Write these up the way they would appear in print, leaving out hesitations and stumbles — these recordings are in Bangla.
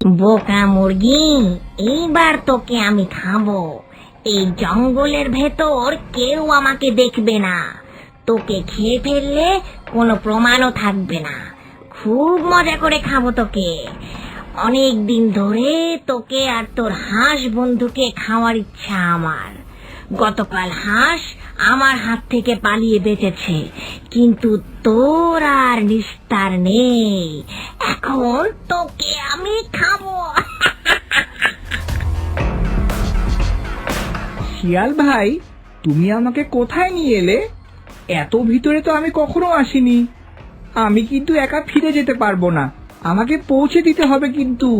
বোকা মুরগি, এইবার তোকে আমি খাবো। এই জঙ্গলের ভেতর কেউ আমাকে দেখবে না। তোকে খেয়ে ফেললে কোনো প্রমাণও থাকবে না। খুব মজা করে খাবো তোকে। অনেক দিন ধরে তোকে আর তোর হাঁস বন্ধুকে খাওয়ার ইচ্ছা আমার। গতকাল হাঁস আমার হাত থেকে পালিয়ে বেঁচেছে, কিন্তু তোর আর নিস্তার নেই। এখন তোকে আমি খাবো। শিয়াল ভাই, তুমি আমাকে কোথায় নিয়ে এলে? এত ভিতরে তো আমি কখনো আসিনি। আমি কিন্তু একা ফিরে যেতে পারবো না, আমাকে পৌঁছে দিতে হবে কিন্তু।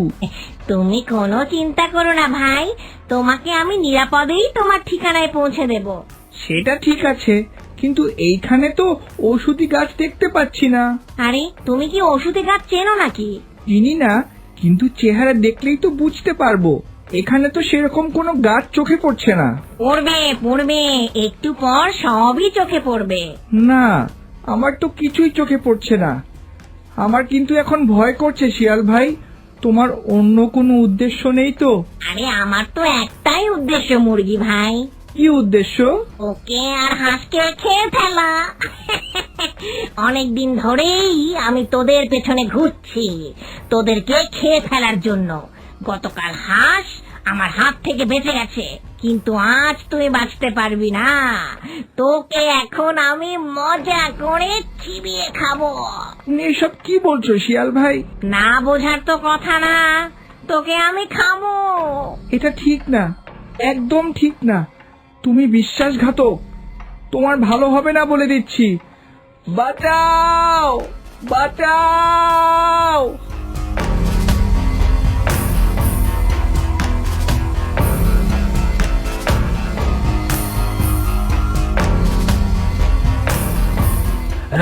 তুমি কোনো চিন্তা করো না ভাই, তোমাকে আমি নিরাপদেই তোমার ঠিকানায় পৌঁছে দেব। সেটা ঠিক আছে, কিন্তু এইখানে তো ঔষধি গাছ দেখতে পাচ্ছি না। আরে, তুমি কি ওষুধি গাছ চেনো নাকি? চিনি না, কিন্তু চেহারা দেখলেই তো বুঝতে পারবো। এখানে তো সেরকম কোনো গাছ চোখে পড়ছে না। পড়বে পড়বে, একটু পর সবই চোখে পড়বে। না, আমার তো কিছুই চোখে পড়ছে না। আমার কিন্তু এখন ভয় করছে শিয়াল ভাই। তোমার অন্য কোনো উদ্দেশ্য নেই তো? আরে, আমার তো একটাই উদ্দেশ্য মুরগি ভাই। কি উদ্দেশ্য? ওকে আর হাঁসকে খেয়ে ফেলা। অনেকদিন ধরেই আমি তোদের পেছনে ঘুরছি, তোদেরকে খেয়ে ফেলার জন্য। গতকাল হাঁস আমার হাত থেকে বেঁচে গেছে, কিন্তু আজ তুই বাঁচতে পারবি না। তোকে এখন আমি মজা করে চিবিয়ে খাবো। তুমি এসব কি বলছো শিয়াল ভাই? না বোঝার তো কথা না, তোকে আমি খাবো। এটা ঠিক না, একদম ঠিক না। তুমি বিশ্বাসঘাতক, তোমার ভালো হবে না বলে দিচ্ছি। বাঁচাও, বাঁচাও।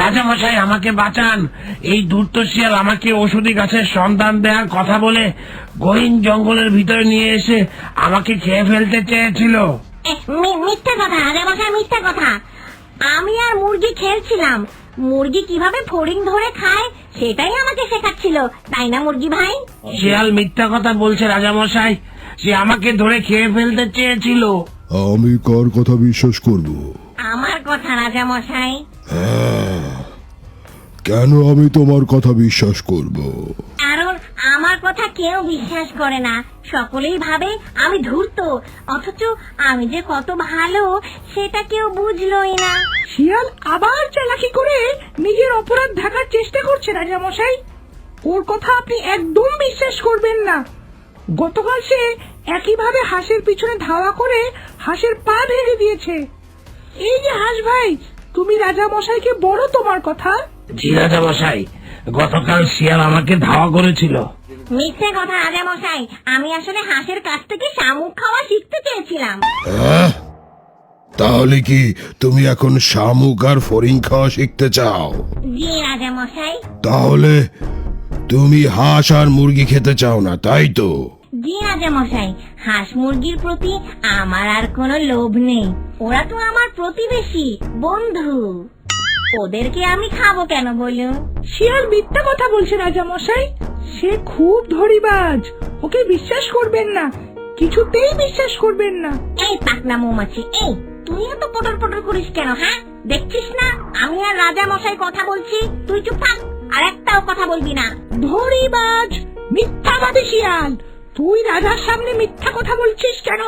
রাজামশাই, আমাকে বাঁচান। এই ধূর্ত শিয়াল আমাকে ওষুধি গাছের সন্ধান দেওয়ার কথা বলে গহীন জঙ্গলের ভিতরে নিয়ে এসে আমাকে খেয়ে ফেলতে চেয়েছিল। মিথ্যা কথা রাজামশাই, মিথ্যা কথা। আমি আর মুরগি খেলছিলাম। মুরগি কিভাবে ফড়িং ধরে খায় সেটাই আমাকে শেখাচ্ছিল, তাই না মুরগি ভাই? শিয়াল মিথ্যা কথা বলছে রাজামশাই, সে আমাকে ধরে খেয়ে ফেলতে চেয়েছিল। আমি কার কথা বিশ্বাস করব? আমার কথা রাজামশাই। কেন আমি তোমার কথা বিশ্বাস করব? কারণ আমার কথা কেউ বিশ্বাস করে না। সকলেই ভাবে আমি ধূর্ত, অথচ আমি যে কত ভালো সেটা কেউ বুঝলোই না। শিয়াল আবার চালাকি করে নিজের অপরাধ ঢাকার চেষ্টা করছে রাজামশাই। ওর কথা আপনি একদম বিশ্বাস করবেন না। গতকাল সে একইভাবে হাঁসের পিছনে ধাওয়া করে হাঁসের পা ভেঙে দিয়েছে। এই যে হাঁস ভাই, তুমি রাজামশাইকে বলো তোমার কথা। জি রাজামশাই, গতকাল শিয়াল আমাকে ধাওয়া করেছিল। মিথ্যে কথা রাজামশাই, আমি আসলে হাঁসের কাছ থেকে শামুক খাওয়া শিখতে চেয়েছিলাম। তাহলে কি তুমি এখন শামুক আর ফড়িং খাওয়া শিখতে চাও? জি রাজামশাই। তাহলে তুমি হাঁস আর মুরগি খেতে চাও না, তাই তো? জি রাজামশাই, হাঁস মুরগির প্রতি আমার আর কোনো লোভ নেই। ওরা তো আমার প্রতিবেশী, বন্ধু। ওদেরকে আমি খাবো কেন বলুন? শিয়াল মিথ্যা কথা বলছে রাজামশাই। সে খুব ধড়িবাজ, ওকে বিশ্বাস করবেন না, কিছুতেই বিশ্বাস করবেন না। এই পাকনা মৌমাছি, এই তুই এত পটর পটর করিস কেন? হ্যাঁ, দেখছিস না আমি আর রাজামশাই কথা বলছি? তুই চুপ থাক, আর একটাও কথা বলবি না। ধড়িবাজ, মিথ্যাবাদী শিয়াল, তুই রাজার সামনে মিথ্যা কথা বলছিস কেন?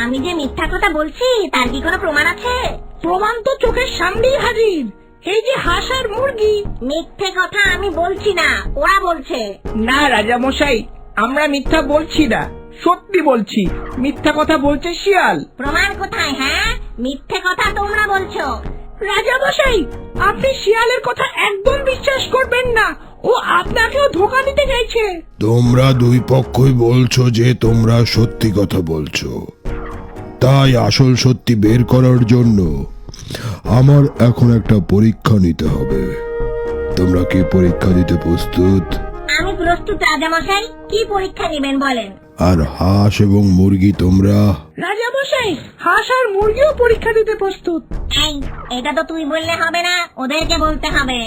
আমি যে মিথ্যা কথা বলছি তার কি কোনো প্রমাণ আছে? প্রমাণ তো চোখের সামনেই হাজির। এই যে হাঁস আর মুরগি। মিথ্যে কথা আমি বলছি না, ওরা বলছে। না রাজামশাই, আমরা মিথ্যা বলছি না, সত্যি বলছি। মিথ্যা কথা বলছে শিয়াল। প্রমাণ কোথায়? হ্যাঁ, মিথ্যে কথা তোমরা বলছো। রাজামশাই, আপনি শিয়ালের কথা একদম বিশ্বাস করবেন না, ও আপনাকেও ধোঁকা দিতে চাইছে। তোমরা দুই পক্ষই বলছো যে তোমরা সত্যি কথা বলছো, তাই আসল সত্যি বের করার জন্য আমার এখন একটা পরীক্ষা নিতে হবে। তোমরা কি পরীক্ষা দিতে প্রস্তুত? আমি প্রস্তুত রাজামশাই, কি পরীক্ষা নেবেন বলেন? আর হাঁস এবং মুরগি তোমরা? রাজামশাই, হাঁস আর মুরগিও পরীক্ষা দিতে প্রস্তুত। এই, এটা তো তুই বললে হবে না, ওদেরকে বলতে হবে।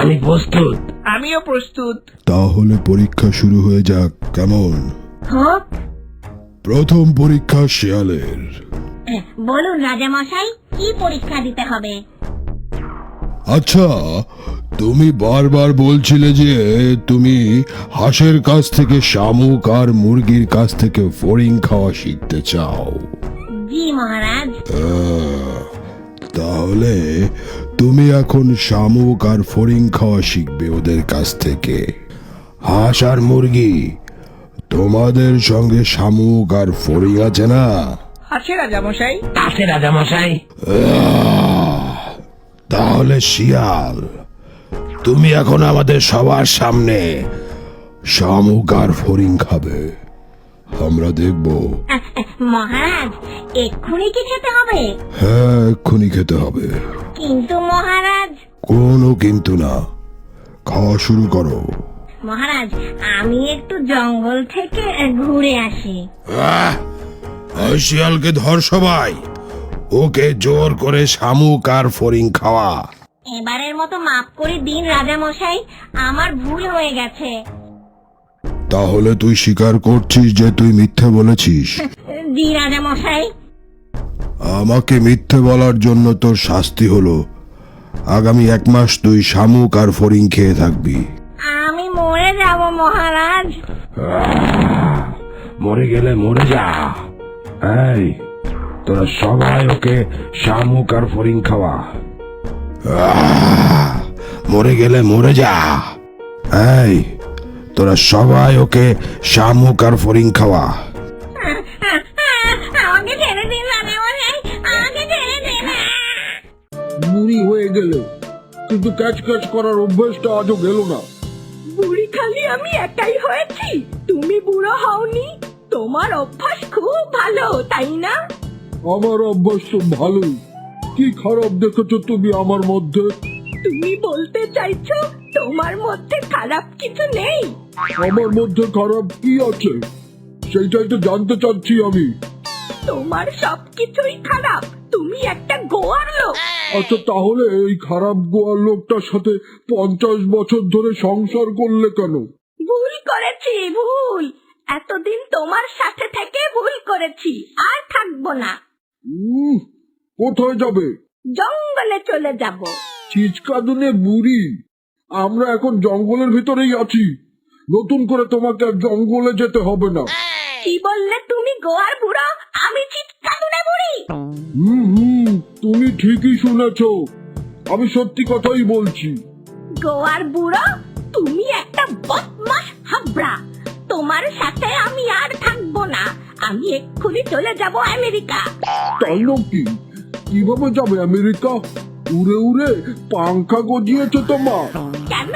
আমি প্রস্তুত। আমিও প্রস্তুত। তাহলে পরীক্ষা শুরু হয়ে যাক, কেমন? হোক। প্রথম পরীক্ষা শিয়ালের। বলুন রাজামশাই, কি পরীক্ষা দিতে হবে? আচ্ছা, তুমি বারবার বলছিলে যে তুমি হাঁসের কাছ থেকে শামুক আর মুরগির কাছ থেকে ফড়িং খাওয়া শিখতে চাও। জি মহারাজ। তাহলে তুমি এখন শামুক আর ফড়িং খাওয়া শিখবে ওদের কাছ থেকে। হাঁস আর মুরগি, তোমাদের সঙ্গে শামুক আর ফড়িং আছে না? আছে রাজামশাই। আছে রাজামশাই। তাহলে শিয়াল, তুমি এখন আমাদের সবার সামনে শামুক আর ফড়িং খাবে, আমরা দেখব। মহারাজ, এক্ষুনি কি খেতে হবে? হ্যাঁ, এক্ষুনি খেতে হবে। কিন্তু মহারাজ। কোনো কিন্তু না, খাওয়া শুরু করো। মহারাজ, আমি একটু জঙ্গল থেকে ঘুরে আসি। ওই শিয়ালকে ধর সবাই, ওকে জোর করে শামুক আর ফড়িং খাওয়া। এবারের মতো মাফ করে দিন রাজামশাই, আমার ভুল হয়ে গেছে। তাহলে তুই স্বীকার করছিস যে তুই মিথ্যে বলেছিস? জি রাজামশাই। আমাকে মিথ্যে বলার জন্য তোর শাস্তি হলো আগামী 1 মাস তুই শামুক আর ফড়িং খেয়ে থাকবি। আমি মরে যাব মহারাজ। মরে গেলে মরে যা। এই, তোরা সবাই ওকে শামুক আর ফড়িং খাওয়া। মরে গেলে মরে যা। এই, তোরা সবাই ওকে শামুক আর ফড়িং খাওয়া। আমাকে ছেড়ে দিন রাজামশাই, আমাকে ছেড়ে দিন। বুড়ি হয়ে গেলে কিন্তু ক্যাচ ক্যাচ করার অভ্যেসটা আজও গেল না। বুড়ি খালি আমি একাই হয়েছি, তুমি বুড়ো হওনি। তোমার অভ্যাস খুব ভালো, তাই না? আমার অভ্যাস তো ভালোই। কি খারাপ দেখেছো তুমি আমার মধ্যে? তুমি বলতে চাইছো তোমার মধ্যে খারাপ কিছু নেই? আমার মধ্যে খারাপ কি আছে সেইটাই তো জানতে চাচ্ছি আমি। তোমার সবকিছুই খারাপ, তুমি একটা গোয়ার লোক। আচ্ছা, তাহলে এই খারাপ গোয়ার লোকটার সাথে 50 বছর ধরে সংসার করলে কেন? ভুল করেছি, ভুল। এতদিন তোমার সাথে থেকে ভুল করেছি, আর থাকবো না। কোথায় যাবে? জঙ্গলে চলে যাব। চিচকাদুনে বুড়ি, আমরা এখন জঙ্গলের ভিতরেই আছি। নতুন করে তোমাকে আর জঙ্গলে যেতে হবে না। কি বললে তুমি? গোয়ার বুড়ো, আমি চিৎকাদুনে বুড়ি? তুমি ঠিকই শুনেছো, আমি সত্যি কথাই বলছি। গোয়ার বুড়ো, তুমি একটা বদমাশ হাবড়া। তোমার সাথে আমি আর থাকবো না। আমি এক্ষুনি চলে যাব আমেরিকা। তাই নাকি? কিভাবে যাবে আমেরিকা? উড়ে উড়ে পাংখা গজিয়েছে তোমার। কেন?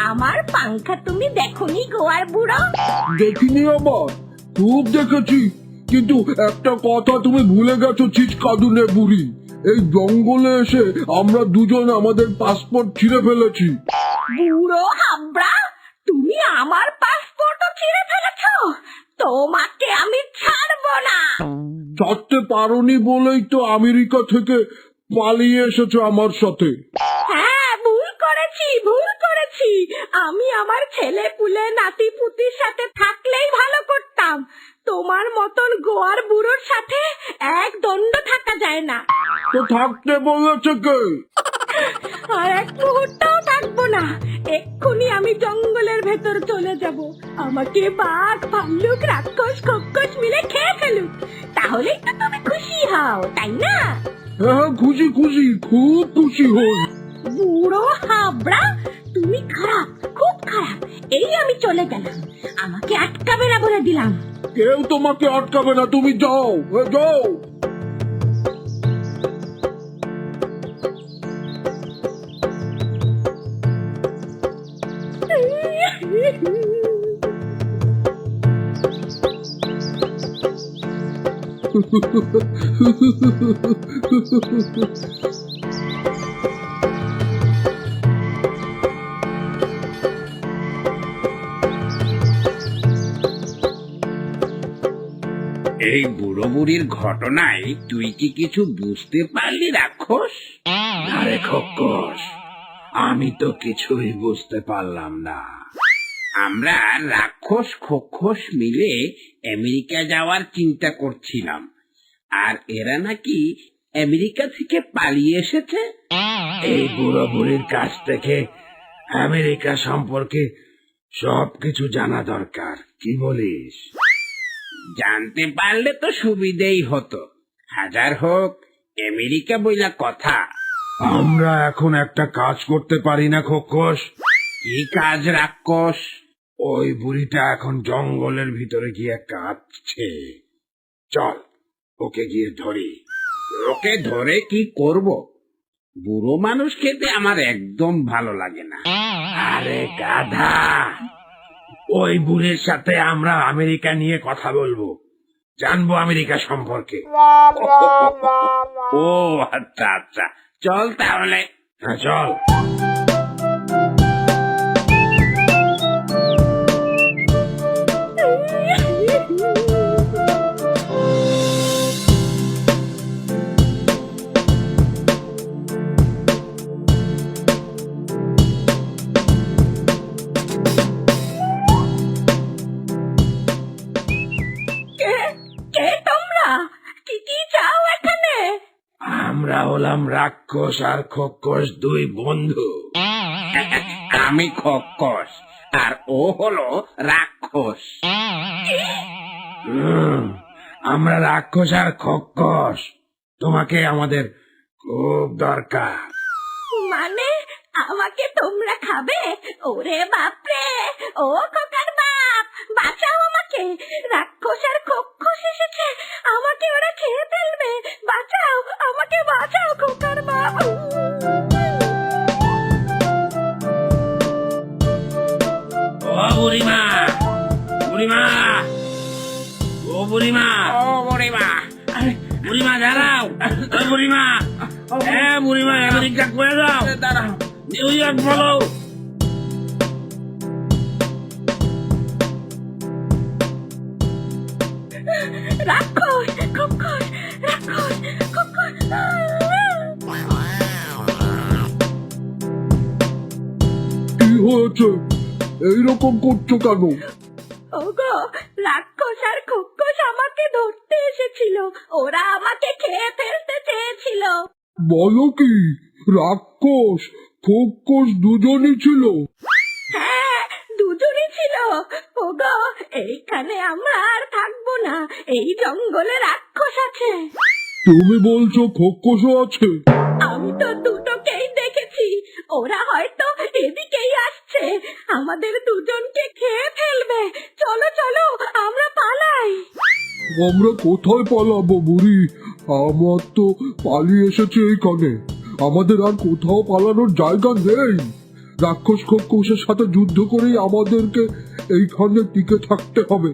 আমার পাংখা তুমি দেখোনি গোয়ার বুড়ো? দেখিনি আবার, খুব দেখেছি। কিন্তু একটা কথা তুমি ভুলে গেছো চিচকাদুনে বুড়ি, এই জঙ্গলে এসে আমরা দুজন আমাদের পাসপোর্ট ছিঁড়ে ফেলেছি। বুড়ো হাবড়া, তুমি আমার পাসপোর্টও ছিঁড়ে ফেলেছো? তোমাকে আমি ছাড়বো না। ছাড়তে পারোনি বলেই তো আমেরিকা থেকে পালিয়ে এসেছো আমার সাথে। হ্যাঁ, ভুল করেছি, ভুল করেছি। আমি আমার ছেলে পুলে নাতি পুতির সাথে থাকলেই ভালো করতাম। তোমার মতন গোয়ার বুড়োর সাথে এক দণ্ড থাকা যায় না। তো থাকতে বলেছে কে? আর এক মুহূর্তও থাকবো না। এক্ষুনি আমি জঙ্গলের ভেতর চলে যাব। আমাকে বাঘ ভাল্লুক রাক্ষস খোকস মিলে খেয়ে ফেলুক, তাহলেই তো তুমি খুশি হও, তাই না? হ্যাঁ, খুশি খুশি, খুব খুশি হই। বুড়ো হাবড়া, তুমি খারাপ, খুব খারাপ। এই আমি চলে গেলাম, আমাকে আটকাবে না বলে দিলাম। কেউ তোমাকে আটকাবে না, তুমি যাও, যাও। এই বুড়ো বুড়ির ঘটনায় তুই কি কিছু বুঝতে পারলি রাক্ষস? আরে খোকস, আমি তো কিছুই বুঝতে পারলাম না। আমরা রাক্ষস খোক্ষস মিলে আমেরিকা যাওয়ার চিন্তা করছিলাম, আর এরা নাকি আমেরিকা থেকে পালিয়ে এসেছে। এই বুড়ো বুড়ির কাছ থেকে আমেরিকা সম্পর্কে সবকিছু জানা দরকার, কি বলিস? জানতে পারলে তো সুবিধেই হতো। হাজার হোক আমেরিকা বইলা কথা। আমরা এখন একটা কাজ করতে পারি না খোকস? কি কাজ রাক্ষস? ওই বুড়িটা এখন জঙ্গলের ভিতরে গিয়ে কাঁদছে। চল ওকে গিয়ে ধরি। ওকে ধরে কি করব? বুড়ো মানুষ খেতে আমার একদম ভালো লাগে না। আরে গাধা, ওই বুড়ির সাথে আমরা আমেরিকা নিয়ে কথা বলবো, জানবো আমেরিকা সম্পর্কে। ও আচ্ছা আচ্ছা, চল তাহলে। হ্যাঁ চল। কে তোমরা? কি কি চাও এখানে? আমরা হলাম রাক্ষস আর খোকস দুই বন্ধু। আমি খোকস আর ও হলো রাক্ষস। আমরা রাক্ষস আর খোকস, তোমাকে আমাদের খুব দরকার। মানে আমাকে তোমরা খাবে? ওরে বাপরে! ও খোকার বাপ, বাঁচাও আমাকে! রাক্ষস আর খোক্ষস এসেছে, আমাকে ওরা খেয়ে ফেলবে! বাঁচাও আমাকে, বাঁচাও খোকার বাপ! ও বুড়িমা, বুড়িমা, ও বুড়িমা, ও বুড়িমা, বুড়িমা দাঁড়াও। ও বুড়িমা, হ্যাঁ বুড়িমা, আমেরিকা করে দাও, দাঁড়াও। নিউ ইয়র্ক বলো। রাক্ষস, খোক্ষস, রাক্ষস, খোক্ষস! কি হয়েছে? এইরকম করছো কেন? ওগো, রাক্ষস আর খোক্ষস আমাকে ধরতে এসেছিল, ওরা আমাকে খেয়ে ফেলতে চেয়েছিল। বলো কি? রাক্ষস খোকস দুজনই ছিল? হ্যাঁ, দুজনই ছিল। ওগো, এইখানে আমরা আর থাকবো না, এই জঙ্গলে রাক্ষস আছে। তুমি বলছো খোকসও আছে? আমি তো দুটোকেই দেখেছি, ওরা হয়তো এদিকেই আসছে, আমাদের দুজনকে খেয়ে ফেলবে। চলো চলো, আমরা পালাই। আমরা কোথায় পালাবো বুড়ি? আমার তো পালিয়ে এসেছে এইখানে, আমাদের আর কোথাও পালানোর জায়গা নেই। রাক্ষস খোকসের সাথে যুদ্ধ করেই আমাদেরকে এইখানে টিকে থাকতে হবে।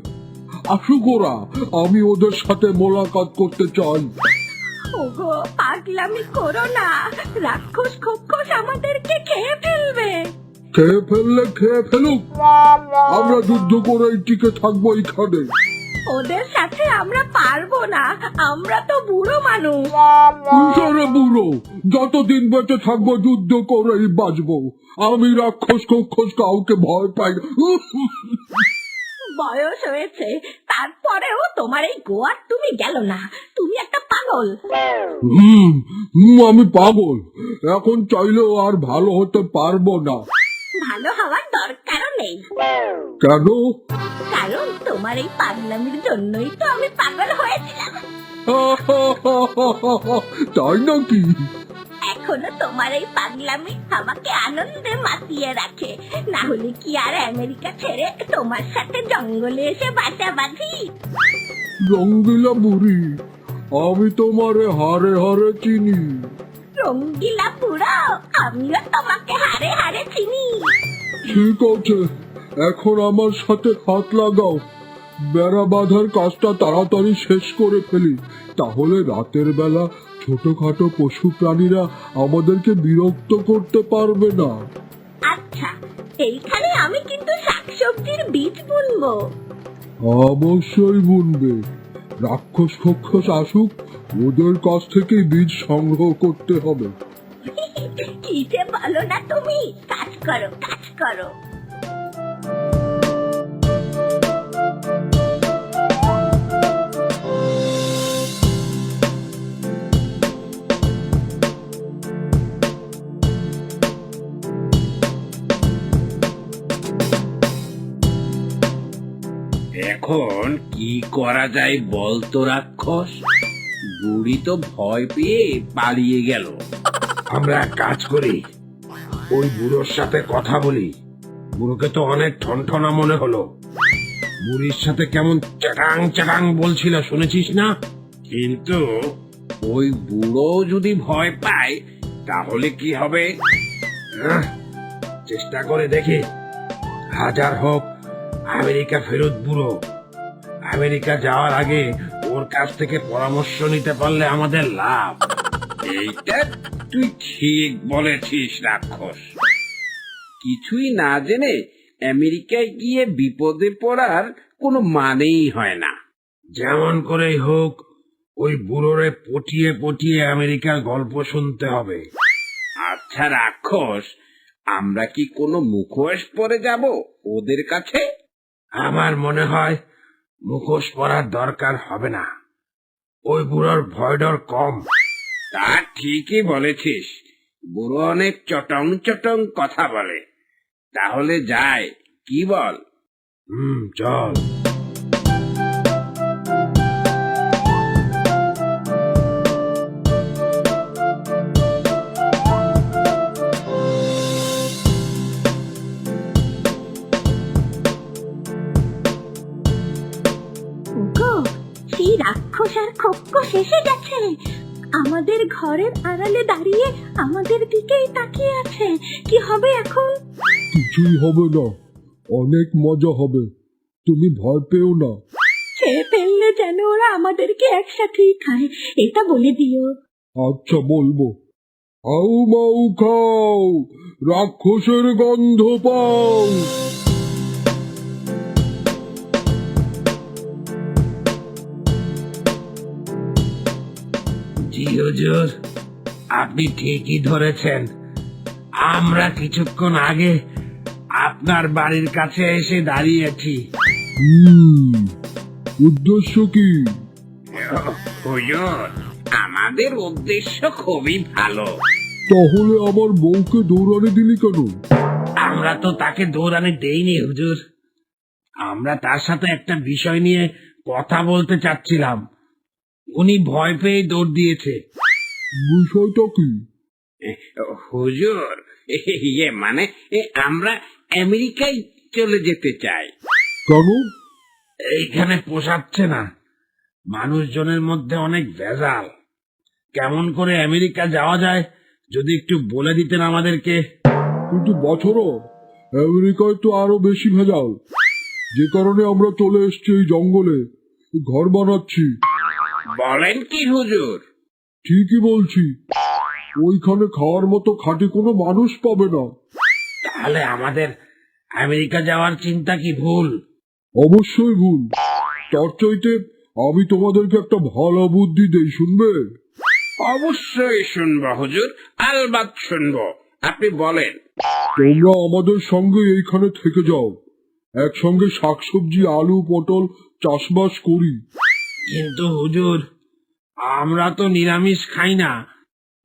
আসুক ওরা, আমি ওদের সাথে মোলাকাত করতে চাই। ওগো, পাগলামি করো না, রাক্ষস খোক্ষস আমাদেরকে খেয়ে ফেলবে। খেয়ে ফেললে খেয়ে ফেলুক, আমরা যুদ্ধ করেই টিকে থাকবো এইখানে। ওদের সাথে আমরা পারবো না, আমরা তো বুড়ো মানুষ। কিসের বুড়ো? যতদিন বেঁচে থাকবো যুদ্ধ করেই বাঁচবো। আমি রাক্ষস খোকস কাউকে ভয় পাই না। বয়স হয়েছে, তারপরেও তোমার এই গোয়ার তুমি গেল না, তুমি একটা পাগল। আমি পাগল, এখন চাইলেও আর ভালো হতে পারবো না। ভালো হওয়ার দরকারও নেই, কেন? কারণ তোমার এই পাগলামির জন্যই তো আমি পাগল হয়েছিলাম। তাই নাকি? এখনো তোমার এই পাগলামি আমাকে আনন্দে মাতিয়ে রাখে, না হলে কি আর আমেরিকা ছেড়ে তোমার সাথে জঙ্গলে এসে বাসা বাঁধি? রঙ্গিলা বুড়ি, আমি তোমারে হারে হারে চিনি। রঙ্গিলা বুড়ো, আমিও তোমাকে হারে হারে চিনি। ঠিক আছে, এখন আমার সাথে হাত লাগাও। বেড়া বাঁধার কাজটা তাড়াতাড়ি শেষ করে ফেলি, তাহলে রাতের বেলা ছোটখাটো পশু প্রাণীরা আমাদেরকে বিরক্ত করতে পারবে না। আচ্ছা, এইখানে আমি কিন্তু শাকসবজির বীজ বুনবো। অবশ্যই বুনবে। রাক্ষস খোক্ষস আসুক, ওদের কাছ থেকে বীজ সংগ্রহ করতে হবে। কি যে বলো না তুমি কাজ করো, কাজ করো। এখন কি করা যায় বলতো রাক্ষস? বুড়ি তো ভয় পেয়ে পালিয়ে গেল। আমরা এক কাজ করি, ওই বুড়োর সাথে কথা বলি। বুড়োকে তো অনেক ঠনঠনা মনে হলো। বুড়ির সাথে কেমন চাটাং চাটাং বলছিল, শুনেছিস না? কিন্তু ওই বুড়ো যদি ভয় পায় তাহলে কি হবে? চেষ্টা করে দেখি। হাজার হোক আমেরিকা ফেরত বুড়ো। আমেরিকা যাওয়ার আগে ওর কাছ থেকে পরামর্শ নিতে পারলে আমাদের লাভ। এইটা তুই ঠিক বলেছিস রাক্ষস। কিছুই না জেনে আমেরিকায় গিয়ে বিপদে পড়ার কোনো মানেই হয় না। যেমন করেই হোক ওই বুড়োরে পটিয়ে পটিয়ে আমেরিকার গল্প শুনতে হবে। আচ্ছা রাক্ষস, আমরা কি কোনো মুখোশ পরে যাব ওদের কাছে? আমার মনে হয় মুখোশ পরার দরকার হবে না। ওই বুড়োর ভয় ডর কম। তা ঠিকই বলেছিস, বুড়ো অনেক চটং চটং কথা বলে। তাহলে যায়, কি বল? চল। ওগো, সেই রাক্ষস আর খোক্কস এসে গেছে। আমাদের ঘরের আড়ালে দাঁড়িয়ে আমাদের দিকেই তাকিয়ে আছে। কি হবে এখন? কিছুই হবে না, অনেক মজা হবে, তুমি ভয় পেও না। খেয়ে ফেললে যেন ওরা আমাদেরকে একসাথেই খায়, এটা বলে দিও। আচ্ছা বলবো। আউ মাউ খাও, রাক্ষসের গন্ধ পাও। জি হুজুর, আপনি ঠিকই ধরেছেন। আমরা কিছুক্ষণ আগে আপনার বাড়ির কাছে এসে দাঁড়িয়েছি। উদ্দেশ্য কি? হুজুর, আমাদের উদ্দেশ্য খুবই ভালো। তাহলে আমার বউকে দৌড়ানি দিলি কেন? আমরা তো তাকে দৌড়ানি দেইনি হুজুর। আমরা তার সাথে একটা বিষয় নিয়ে কথা বলতে চাচ্ছিলাম। উনি ভয় পেয়ে দৌড় দিয়েছে। বিষয়টা কি? হুজুর, মানে আমরা আমেরিকায় চলে যেতে চাই। কেন? এইখানে পোষাচ্ছে না। মানুষজনের মধ্যে অনেক ভেজাল। কেমন করে আমেরিকা যাওয়া যায় যদি একটু বলে দিতেন আমাদেরকে। কিন্তু বছরও আমেরিকায় তো আরো বেশি ভেজাল, যে কারণে আমরা চলে এসেছি এই জঙ্গলে, ঘর বানাচ্ছি। বলেন কি হুজুর? ঠিকই বলছি, ওইখানে খাওয়ার মতো খাঁটি কোনো মানুষ পাবে না। তাহলে আমাদের আমেরিকা যাওয়ার চিন্তা কি ভুল? অবশ্যই ভুল। তার চাইতে আমি তোমাদেরকে একটা ভালো বুদ্ধি দেই, শুনবে? অবশ্যই শুনবো হুজুর, আলবাত শুনবো। আপনি বলেন। তোমরা আমাদের সঙ্গে এইখানে থেকে যাও, একসঙ্গে শাকসবজি, আলু, পটল চাষবাস করি। কিন্তু হুজুর, আমরা তো নিরামিষ খাই না।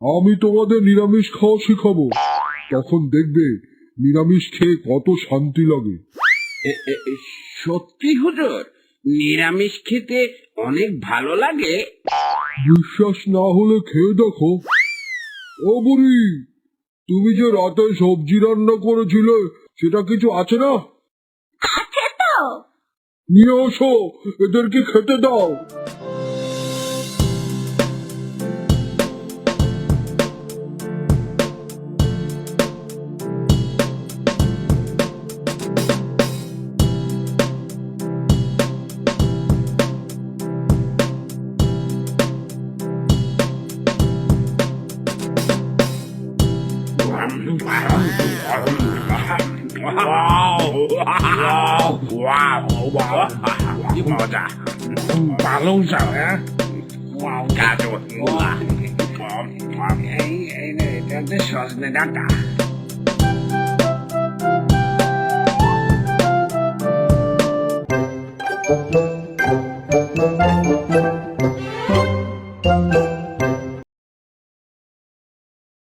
আমি তোমাদের নিরামিষ খাওয়া শিখাবো, তখন দেখবে নিরামিষ খেয়ে কত শান্তি লাগে। সত্যি হুজুর, নিরামিষ খেতে অনেক ভালো লাগে। বিশ্বাস না হলে খেয়ে দেখো। ও বুড়ি, তুমি যে রাতে সবজি রান্না করেছিলে সেটা কিছু আছে না? আছে তো। নিয়ে আসো, এদেরকে খেতে দাও। কি মজা! পালং শাক, হ্যাঁ? গাজর, এই সজনে ডাঁটা।